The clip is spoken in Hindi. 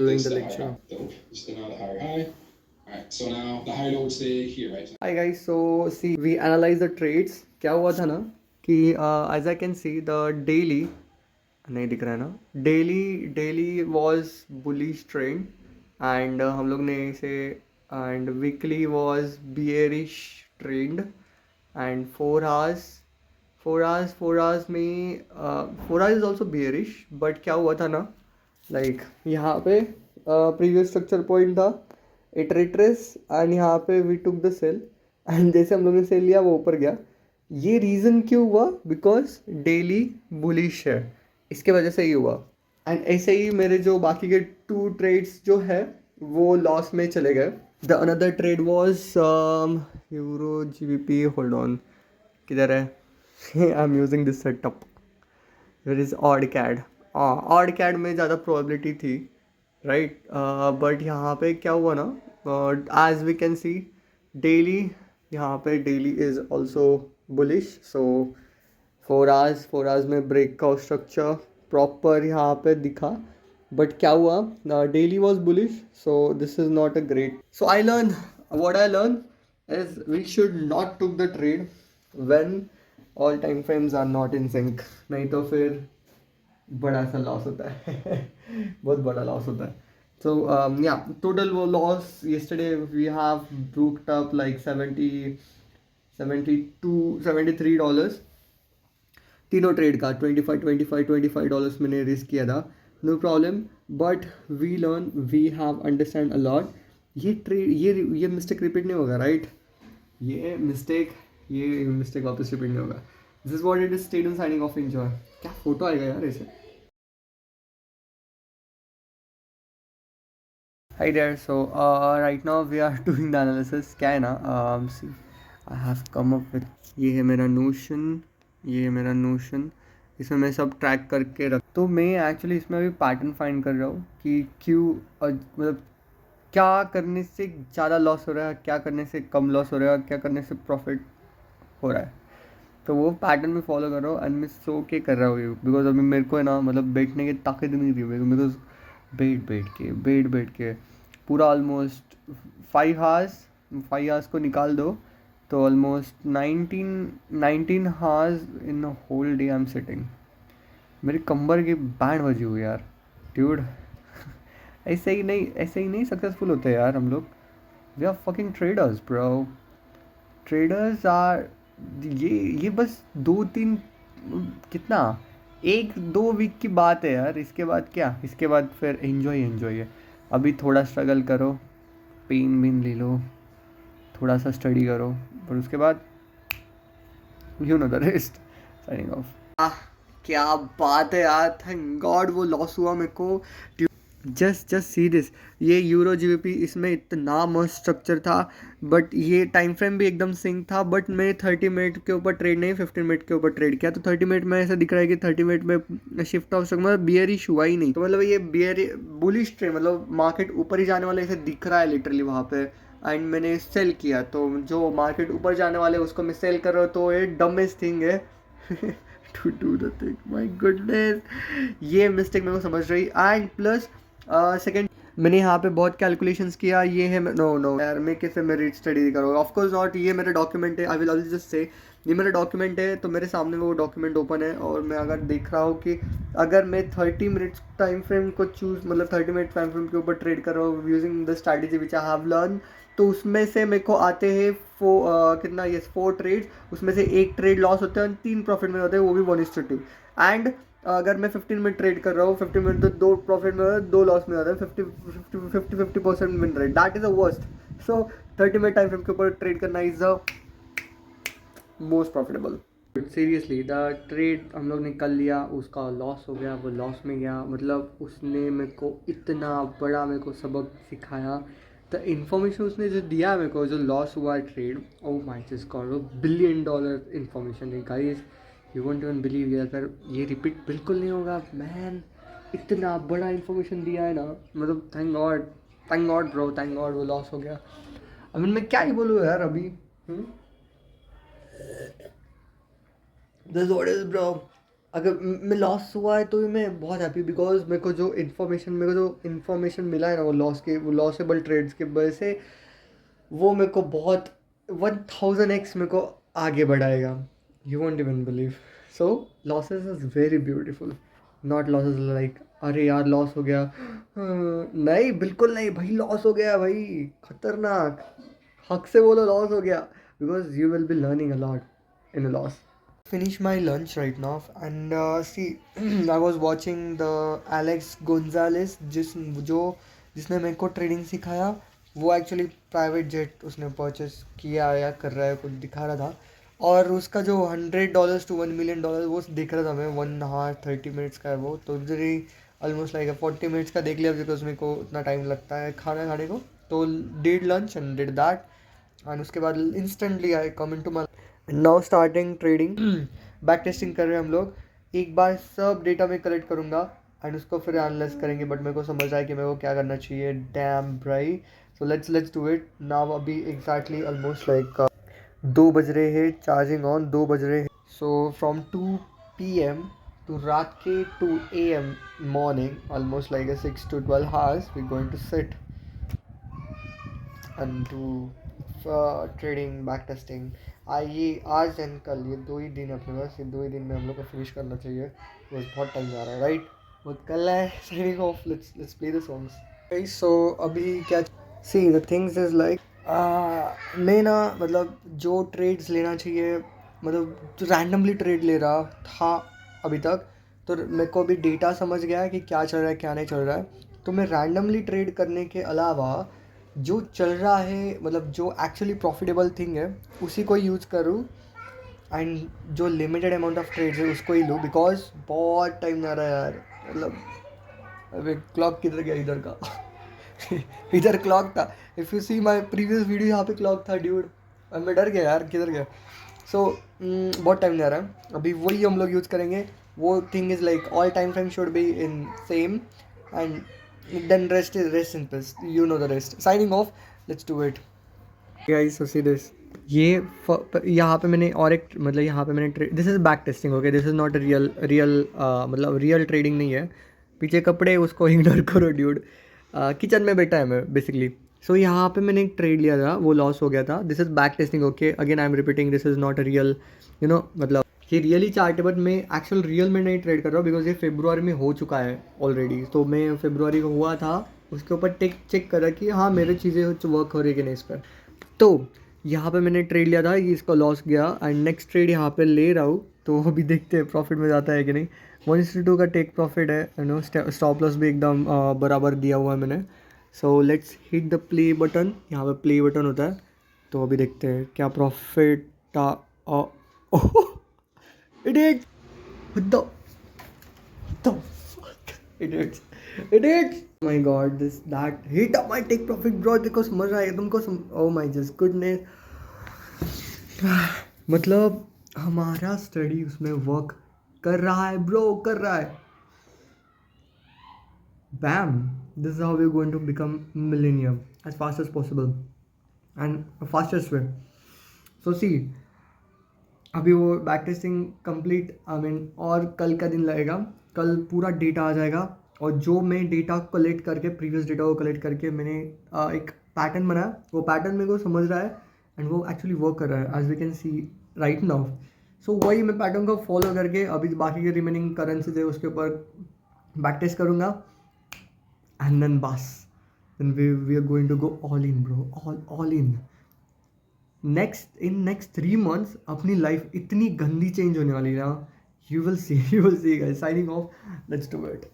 doing the lecture. Hi guys, so see we analyze the trades. क्या हुआ था ना कि as I can see the daily नहीं दिख रहा है ना, daily was bullish trend and हम लोग ने इसे and weekly was bearish trend and 4 hours 4 hours में 4 hours is also bearish but क्या हुआ था ना लाइक यहाँ पे प्रीवियस स्ट्रक्चर पॉइंट था इट रिट्रेस एंड यहाँ पे we took the sell and जैसे हम लोग ने सेल लिया वो ऊपर गया. ये रीज़न क्यों हुआ? बिकॉज डेली बुलिश है, इसके वजह से ही हुआ. एंड ऐसे ही मेरे जो बाकी के 2 ट्रेड्स जो है वो लॉस में चले गए. The another trade was euro GBP. Hold on, किधर है? I am using this setup. There is AUD CAD. AUD CAD में ज़्यादा प्रोबेबिलिटी थी राइट. बट यहाँ पे क्या हुआ ना, as we can see daily, यहाँ पे daily is also bullish. So 4 hours में ब्रेक का स्ट्रक्चर प्रॉपर यहाँ पे दिखा. बट क्या हुआ, daily was bullish. So this is not a great. So I learn what I learn is we should not took the trade when all time frames are not in sync. नहीं तो फिर बड़ा सा लॉस होता है बहुत बड़ा लॉस होता है. So yeah, total loss yesterday we have booked up like 73 तीनों ट्रेड का 25 मैंने रिस्क किया था. No problem, but we learn, we have understand a lot. ये ट्रेड ये मिस्टेक रिपीट नहीं होगा राइट. ये मिस्टेक वापस रिपीट नहीं होगा. This is what it is. स्टेट साइनिंग ऑफ. एंजॉय. क्या फोटो आएगा यार ऐसे. Hi there. So right now we are doing the analysis. क्या है ना, see, I have come up with ये है मेरा नोशन. इसमें मैं सब ट्रैक करके रख. तो मैं एक्चुअली इसमें अभी पैटर्न फाइंड कर रहा हूँ कि क्यों मतलब क्या करने से ज़्यादा लॉस हो रहा है, क्या करने से कम लॉस हो रहा है, क्या करने से प्रॉफिट हो रहा है. तो वो पैटर्न में फॉलो कर रहा हूँ एंड मैं सो के कर रहा हूँ बिकॉज अभी मेरे को है ना मतलब बैठने की ताकत नहीं रही है बिकॉज बैठ के पूरा ऑलमोस्ट 5 आवर्स को निकाल दो तो almost 19 hours in whole day I am sitting. मेरी कंबर की बैंड बजी हुई यार ड्यूड. ऐसे ही नहीं सक्सेसफुल होते यार हम लोग. We are fucking traders bro. Traders are ये बस 2-3 कितना 1-2 वीक की बात है यार. इसके बाद क्या, इसके बाद फिर एंजॉय है. अभी थोड़ा स्ट्रगल करो, पेन ले लो, थोड़ा सा स्टडी करो, पर उसके बाद you know the rest. Signing off. क्या बात है यार. थैंक गॉड वो लॉस हुआ मेरे को. Just see this. ये यूरो GBP, इसमें इतना मस्त स्ट्रक्चर था बट ये टाइम फ्रेम भी एकदम सिंक था. बट मैंने 30 मिनट के ऊपर ट्रेड नहीं 15 मिनट के ऊपर ट्रेड किया. तो 30 मिनट में ऐसा दिख रहा है कि 30 मिनट में शिफ्ट ऑफ स्टॉक मतलब बियरिश हुआ ही नहीं. तो मतलब ये बुलिश ट्रेड मतलब मार्केट ऊपर ही जाने वाला ऐसे दिख रहा है लिटरली वहाँ पे. एंड मैंने सेल किया तो जो मार्केट ऊपर जाने वाले उसको मैं सेल कर रहा हूँ. तो ये डमेस्ट थिंग है to do the thing. My goodness, ये मिस्टेक मेरे को समझ रही. एंड प्लस सेकेंड मैंने यहाँ पे बहुत कैलकुलेशंस किया. ये है नो यार मैं कैसे मैं रीड स्टडी करूँगा. Of course not. ये मेरा डॉक्यूमेंट है. I will always just say ये मेरा डॉक्यूमेंट है. तो मेरे सामने वो डॉक्यूमेंट ओपन है और मैं अगर देख रहा हूँ कि अगर मैं 30 मिनट्स टाइम फ्रेम को चूज़ मतलब 30 मिनट टाइम फ्रेम के ऊपर ट्रेड कर रहा हूँ using the strategy which I have learn. तो उसमें से मेरे को आते हैं कितना 4 ट्रेड्स. उसमें से 1 ट्रेड लॉस होता है और 3 प्रॉफिट में होते हैं, वो भी 1:2. एंड अगर मैं 15 मिनट ट्रेड कर रहा हूँ 15 मिनट तो 2 प्रॉफिट में होता है 2 लॉस में होता है. 50% win rate. That is the worst. So 30 minute time frame के ऊपर ट्रेड करना is the most profitable. Seriously the trade हम लोग ने कर लिया, उसका लॉस हो गया, वो लॉस में गया. मतलब उसने मेरे को इतना बड़ा मेरे को सबक सिखाया. द इन्फॉर्मेशन उसने जो दिया मेरे को, जो लॉस हुआ trade, oh my God, $1 billion information है guys. You won't even believe. ये अगर ये रिपीट बिल्कुल नहीं होगा मैन. इतना बड़ा इन्फॉर्मेशन दिया है ना मतलब thank God bro, thank God वो लॉस हो गया. आई मीन मैं क्या ही बोलूँ यार अभी. This is what is bro. अगर मैं लॉस हुआ है तो भी मैं बहुत हैप्पी, बिकॉज मेरे को जो इन्फॉर्मेशन मिला है ना वो लॉसेबल ट्रेड्स के वजह से, वो मेरे को बहुत 1000x मेरे को आगे बढ़ाएगा. You won't even believe. So losses is very beautiful. Not losses like अरे यार लॉस हो गया. नहीं, बिल्कुल नहीं भाई, लॉस हो गया भाई, खतरनाक. हक से बोलो लॉस हो गया, because you will be learning a lot in a loss. Finish my lunch right now and see I was watching the Alex Gonzalez जिसने मेरे को ट्रेडिंग सिखाया. वो एक्चुअली प्राइवेट जेट उसने परचेस किया या कर रहा है, कुछ दिखा रहा था. और उसका जो $100 to $1 million वो देख रहा था मैं. 1 hour 30 minutes का है वो, तो इधर ऑलमोस्ट लाइक 40 minutes का देख लिया, बिकॉज मेरे को उतना टाइम लगता है खाना खाने को. तो did lunch and did that, and उसके बाद instantly I come in to my now starting trading. Back testing कर रहे हैं हम लोग. एक बार सब डेटा में कलेक्ट करूँगा एंड उसको फिर एनालाइज करेंगे, बट मेरे को समझ आया कि मेरे को क्या करना चाहिए. डैम ब्राई. So let's do it now. अभी एग्जैक्टली ऑलमोस्ट लाइक 2 बज रहे हैं. चार्जिंग ऑन 2 बज रहे हैं. सो फ्रॉम 2 PM to रात के 2 AM morning, almost like 6 to 12 hours we going to sit and do trading, back testing. ये आज एंड कल, ये 2 ही दिन है अपने पास. ये 2 ही दिन में हम लोग को फिनिश करना चाहिए, बस बहुत टाइम जा रहा है. राइट, बहुत कल है. Signing off. Let's play the songs. So अभी क्या, see the things is like मैं ना, मतलब जो ट्रेड्स लेना चाहिए, मतलब जो रैंडमली ट्रेड ले रहा था अभी तक, तो मेरे को अभी डेटा समझ गया है कि क्या चल रहा है क्या नहीं चल रहा है. तो मैं रैंडमली ट्रेड करने के अलावा जो चल रहा है, मतलब जो एक्चुअली प्रॉफिटेबल थिंग है, उसी को यूज़ करूँ. एंड जो लिमिटेड अमाउंट ऑफ ट्रेड्स है उसको ही लूँ, बिकॉज बहुत टाइम जा रहा है यार. मतलब अबे क्लॉक किधर गया इधर का. इधर क्लॉक था. If you see my previous video, यहाँ पे क्लॉक था ड्यूड. अब मैं डर गया यार किधर गया. सो बहुत टाइम जा रहा है. अभी वही हम लोग यूज़ करेंगे. वो thing is like all time frame should be in same, and then rest in peace, you know the rest. Signing off. Let's do it guys. So see this, ये यहाँ पे मैंने और एक, मतलब यहाँ पे मैंने this is back testing. Okay, this is not real मतलब रियल ट्रेडिंग नहीं है. पीछे कपड़े उसको इग्नोर करो ड्यूड. किचन में बैठा है मैं बेसिकली. सो यहाँ पे मैंने एक ट्रेड लिया था, वो लॉस हो गया था. This is back testing. Okay, again I am repeating, this is not real, मतलब ये रियली चार्ट है, बट मैं एक्चुअल रियल में नहीं ट्रेड कर रहा हूँ, बिकॉज ये फेब्रुआरी में हो चुका है ऑलरेडी. तो मैं फेब्रुआरी को हुआ था, उसके ऊपर चेक करा कि हाँ मेरी चीज़ें वर्क हो रही है कि नहीं इस पर. तो यहाँ पे मैंने ट्रेड लिया था, ये इसका लॉस गया, एंड नेक्स्ट ट्रेड यहाँ पे ले रहा हूँ. तो अभी देखते हैं प्रॉफिट में जाता है कि नहीं. 1:2 का टेक प्रॉफिट है. स्टॉप लॉस भी एकदम बराबर दिया हुआ है मैंने. So let's hit the play button. यहाँ पे प्ले बटन होता है. तो अभी देखते हैं क्या profit. Idiot! What the fuck? Idiots! Idiots! Oh my god, that hit up my take profit bro, देखो समझ रहा है तुमको. Oh my just goodness. मतलब हमारा स्टडी उसमें वर्क कर रहा है ब्रो, कर रहा है. Bam! This is how we're going to become millennium as fast as possible and fastest way. So see, अभी वो back testing complete, I mean और कल का दिन लगेगा. कल पूरा डेटा आ जाएगा, और जो मैं डेटा कलेक्ट करके, प्रीवियस डेटा को कलेक्ट करके मैंने एक पैटर्न बनाया. वो पैटर्न मेरे को समझ रहा है एंड वो एक्चुअली वर्क कर रहा है, as we can see right now. So वही मैं पैटर्न को फॉलो करके अभी बाकी के रिमेनिंग करेंसीज है उसके ऊपर बैक टेस्ट करूँगा. एंड देन बस, then we are going to go all in bro, all in. Next 3 months अपनी लाइफ इतनी गंदी चेंज होने वाली है ना. You will see guys. Signing off. Let's do it.